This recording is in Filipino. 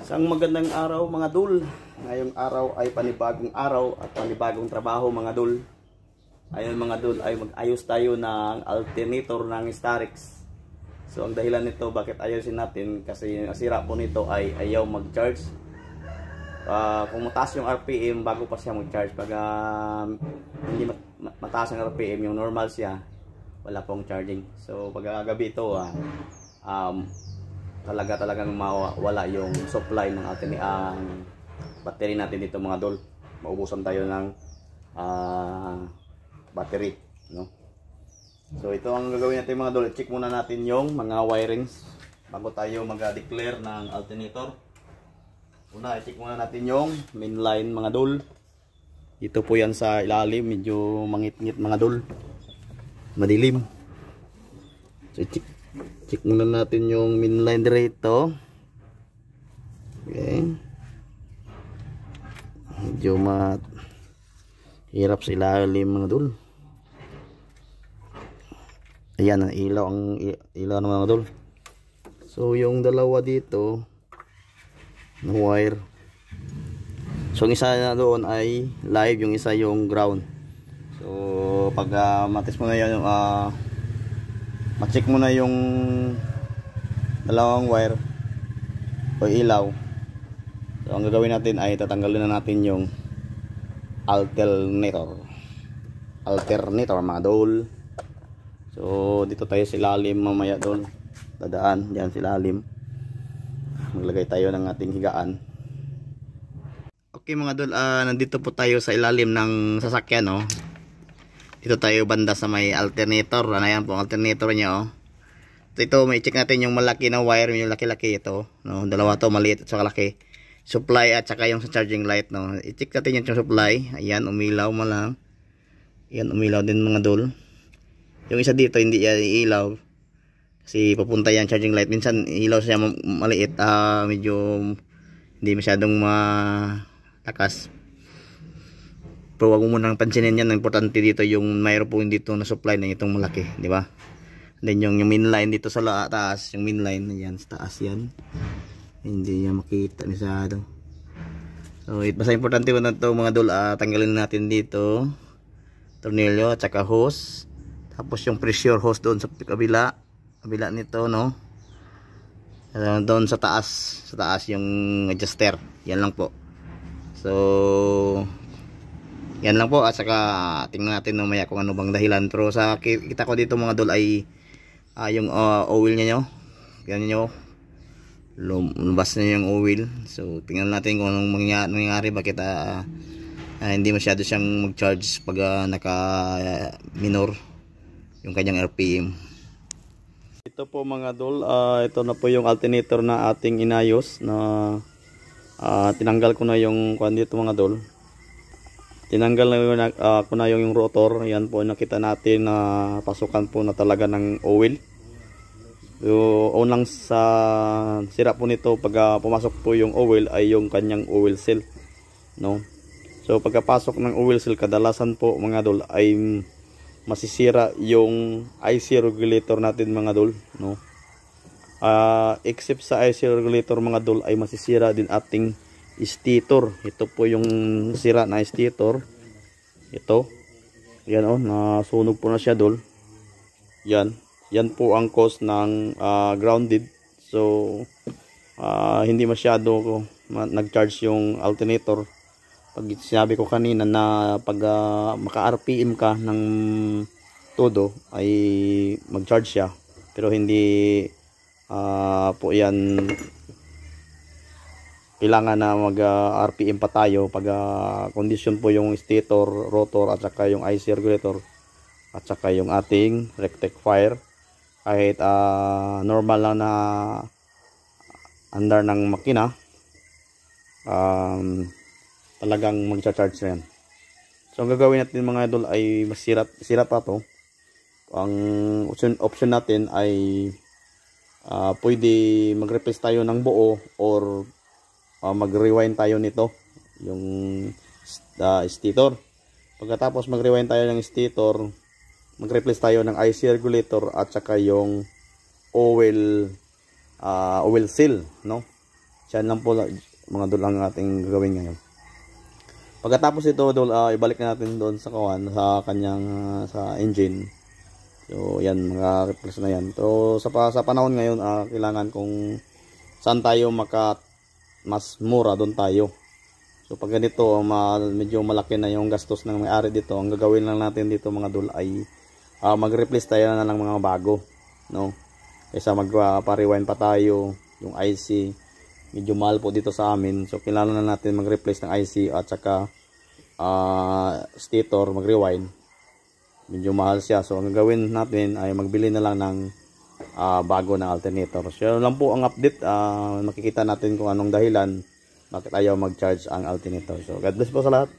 Isang magandang araw mga dul. Ngayong araw ay panibagong araw at panibagong trabaho mga dul. Ayun mga dul ay mag-ayos tayo ng alternator ng Starix. So ang dahilan nito bakit ayusin natin kasi yung sira po nito ay ayaw mag-charge. Kung mataas yung RPM bago pa siya mag-charge. Pag hindi mataas ang RPM, yung normal siya, wala pong charging. So pag gabi ito talagang mawala yung supply ng ating battery natin dito mga dol. Maubusan tayo ng battery, no? So ito ang gagawin natin mga dol. Check muna natin yung mga wirings bago tayo mag-declare ng alternator. Una, i-check muna natin yung main line mga dol. Ito po yan sa ilalim, medyo mangit-ngit mga dol, madilim. So check muna natin yung main line dito. Okay. Medyo hirap sa ilalim mga dol. Ayan ang ilaw ng mga dol. So yung dalawa dito na wire. So yung isa na doon ay live, yung isa yung ground. So pag matis mo na yan, ma-check mo na yung dalawang wire o ilaw. So ang gagawin natin ay tatanggalin na natin yung alternator mga dol. So dito tayo sa ilalim mamaya dol, dadaan dyan sa ilalim, maglagay tayo ng ating higaan. Okay mga dol, nandito po tayo sa ilalim ng sasakyan, no? Dito tayo banda sa may alternator. Ano yan po, alternator niya, oh. Ito, may check natin yung malaki na wire, yung laki-laki ito, no? Dalawa to, maliit at saka laki. Supply at saka yung sa charging light, no? I-check natin yung supply. Ayan, umilaw mo lang. Ayan, umilaw din mga dol. Yung isa dito, hindi yan ilaw. Kasi papunta yan charging light. Minsan, ilaw siya maliit. Medyo hindi masyadong malakas. Pero wag mo munang pansinin yan. Ang importante dito yung mayroon po dito na supply na itong malaki, di ba? Then yung main line dito sa taas, yung main line yan sa taas yan. Hindi niya makita masyado. So basta importante po na ito mga dol, tanggalin natin dito tornilyo at saka hose. Tapos yung pressure hose doon sa kabila nito, no? Doon sa taas yung adjuster. Yan lang po. So yan lang po, at saka tingnan natin mamaya kung ano bang dahilan. Pero sa kita ko dito mga dol ay yung oil niya nyo, yan nyo, lumabas na yung oil. So tingnan natin kung anong mangyari, bakit hindi masyado siyang mag-charge pag naka minor yung kanyang RPM. Ito po mga dol, ito na po yung alternator na ating inayos na tinanggal ko na yung kuan dito mga dol. Tinanggal na ko na yung rotor. Yan po nakita natin na pasukan po na talaga ng oil. Yung unang sa sira po nito pag pumasok po yung oil ay yung kanyang oil seal, no? So pagkapasok ng oil seal, kadalasan po mga dol ay masisira yung IC regulator natin mga dol, no? Except sa IC regulator mga dol ay masisira din ating stator. Ito po yung sira na stator. Ito. Yan, oh, nasunog po na siya dol. Yan. Yan po ang cause ng grounded. So hindi masyado nag-charge yung alternator. Pag sinabi ko kanina na pag maka-RPM ka ng todo ay mag-charge siya. Pero hindi po yan kailangan na mag RPM pa tayo pag condition po yung stator, rotor at saka yung IC regulator at saka yung ating rectifier. Kahit normal lang na andar ng makina, talagang mag-charge na yan. So ang gagawin natin mga idol ay masira pa to. Ang option natin ay pwede mag-replace tayo ng buo or mag-rewind tayo nito yung stator. Pagkatapos mag-rewind tayo ng stator, mag-replace tayo ng IC regulator at saka yung oil seal, no? Siyan lang po mga dol ang ating gagawin ngayon. Pagkatapos ito dol, ibalik natin doon sa kawan, sa kanyang sa engine. So yan, mga replace na yan. So sa panahon ngayon, kailangan kung saan tayo mas mura, doon tayo. So pag ganito, medyo malaki na yung gastos ng may-ari dito, ang gagawin lang natin dito mga dol ay mag-replace tayo na ng mga bago, no? Kaysa magpa-rewind pa tayo yung IC. Medyo mahal po dito sa amin. So kailangan na natin mag-replace ng IC at saka stator, mag-rewind. Medyo mahal siya. So ang gagawin natin ay magbili na lang ng bago na alternator. So yun lang po ang update. Makikita natin kung anong dahilan bakit ayaw mag-charge ang alternator. So God bless po sa lahat.